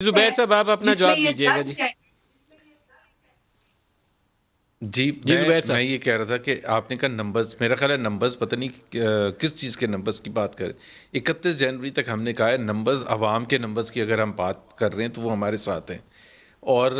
زبیر صاحب آپ اپنا جواب دیجیے گا جی جی زبیر میں صاحب یہ کہہ رہا تھا کہ آپ نے کہا نمبرز، میرا خیال ہے نمبرز پتہ نہیں کس چیز کے نمبرز کی بات کریں. 31 جنوری تک ہم نے کہا ہے نمبرز، عوام کے نمبرز کی اگر ہم بات کر رہے ہیں تو وہ ہمارے ساتھ ہیں. اور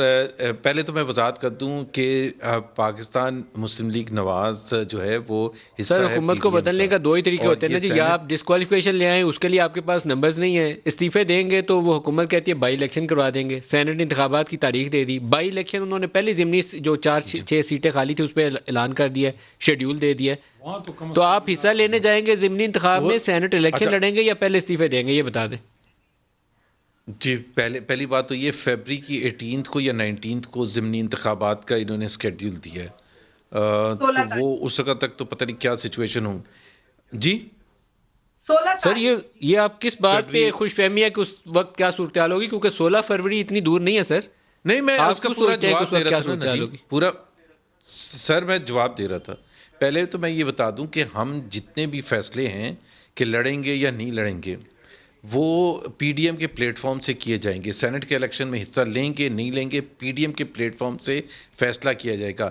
پہلے تو میں وضاحت کر دوں کہ پاکستان مسلم لیگ نواز جو ہے وہ سر حصہ ہے حکومت پی کو ڈی ایم بدلنے کا، کا دو ہی طریقے اور ہوتے ہیں یہ نا جی، یا سینٹ. آپ ڈسکوالیفیکیشن لے آئیں، اس کے لیے آپ کے پاس نمبرز نہیں ہیں، استعفے دیں گے تو وہ حکومت کہتی ہے بائی الیکشن کروا دیں گے. سینٹ انتخابات کی تاریخ دے دی، بائی الیکشن انہوں نے پہلی ضمنی جو 4-6 سیٹیں خالی تھی اس پہ اعلان کر دیا، شیڈیول دے دیا. تو آپ حصہ لینے جائیں گے ضمنی انتخاب وہ میں، سینٹ الیکشن اچھا لڑیں گے یا پہلے استعفے دیں گے، یہ بتا دیں. جی، پہلی بات تو یہ فیبری کی 18 کو یا 19 کو ضمنی انتخابات کا انہوں نے اسکیڈیول دیا ہے. تو وہ اس وقت تک تو پتہ نہیں کیا سچویشن ہوں. جی سر یہ آپ کس بات پہ فیبری خوش فہمی ہے کہ اس وقت کیا صورتحال ہوگی؟ کیونکہ 16 فروری اتنی دور نہیں ہے سر. نہیں، میں اس آپ کا کیوں پورا سوچتے ہیں کہ اس جواب دے وقت رہا کیا تھا نا صورتحال ندیم، ہوگی؟ پورا سر میں جواب دے رہا تھا. پہلے تو میں یہ بتا دوں کہ ہم جتنے بھی فیصلے ہیں کہ لڑیں گے یا نہیں لڑیں گے وہ پی ڈی ایم کے پلیٹ فارم سے کیے جائیں گے. سینٹ کے الیکشن میں حصہ لیں گے نہیں لیں گے پی ڈی ایم کے پلیٹ فارم سے فیصلہ کیا جائے گا.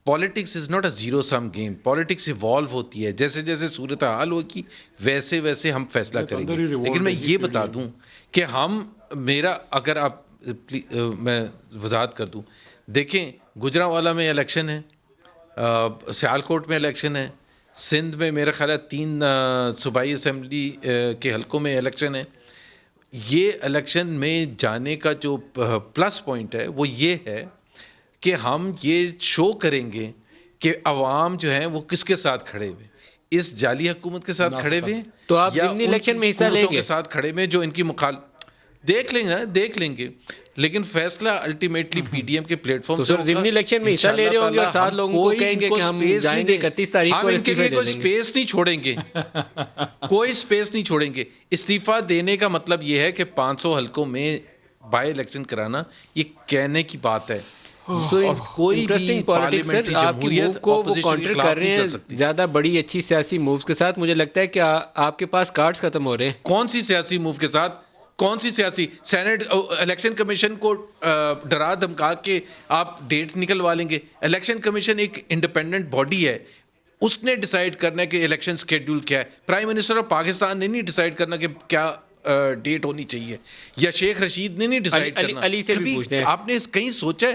Politics is not a zero sum game. Politics evolve ہوتی ہے، جیسے جیسے صورتحال ہوگی ویسے ویسے ہم فیصلہ کریں گے. لیکن میں یہ بتا دوں کہ میرا اگر آپ میں وضاحت کر دوں، دیکھیں گجرانوالہ میں الیکشن ہے، سیالکوٹ میں الیکشن ہے، سندھ میں میرا خیال ہے 3 صوبائی اسمبلی کے حلقوں میں الیکشن ہے. یہ الیکشن میں جانے کا جو پلس پوائنٹ ہے وہ یہ ہے کہ ہم یہ شو کریں گے کہ عوام جو ہیں وہ کس کے ساتھ کھڑے ہوئے، اس جعلی حکومت کے ساتھ کھڑے ہوئے تو آپ یا ضمنی ان الیکشن کی میں حصہ لیں حکومتوں کے گے؟ ساتھ کھڑے ہوئے جو ان کی دیکھ لیں گے. لیکن فیصلہ الٹیمیٹلی پی ڈی ایم کے پلیٹ فارم تو سے سر ہوگا ضمنی الیکشن میں حصہ لے انشاءاللہ رہے ہوں گے اور تعالی. 7 ہم لوگوں کو کوئی کہیں ان گے کو کہ ہم اسپیس نہیں جائیں گے دیں، 31 تاریخ ہم کو اور ان کے استعفے لیے دے کوئی دیں گے. اسپیس نہیں چھوڑیں گے. کوئی اسپیس نہیں چھوڑیں گے. استعفیٰ دینے کا مطلب یہ ہے کہ 500 حلقوں میں بائی الیکشن کرانا یہ کہنے کی بات ہے. سو اور کوئی بھی انٹرسٹنگ پالیٹکس سر، پارلیمنٹری آپ کی موو جمہوریت کو وہ اپوزیشن کے کاؤنٹر کر خلاف نہیں رہے چل ہیں سکتی. زیادہ بڑی اچھی سیاسی مووز کے ساتھ. مجھے لگتا ہے کہ آپ کے پاس کارڈز ختم ہو رہے ہیں. کون سی سیاسی موو کے ساتھ؟ کون سی سیاسی؟ سینٹ الیکشن کمیشن کو ڈرا دھمکا کے آپ ڈیٹ نکلوا لیں گے؟ الیکشن کمیشن ایک انڈیپینڈنٹ باڈی ہے، اس نے ڈیسائیڈ کرنا ہے کہ الیکشن سکیڈول کیا ہے. پرائم منسٹر آف پاکستان نے نہیں ڈیسائیڈ کرنا کہ کیا ڈیٹ ہونی چاہیے، یا شیخ رشید نے نہیں ڈیسائیڈ کرنا. علی سے بھی کبھی پوچھتے ہیں. آپ نے کہیں سوچا ہے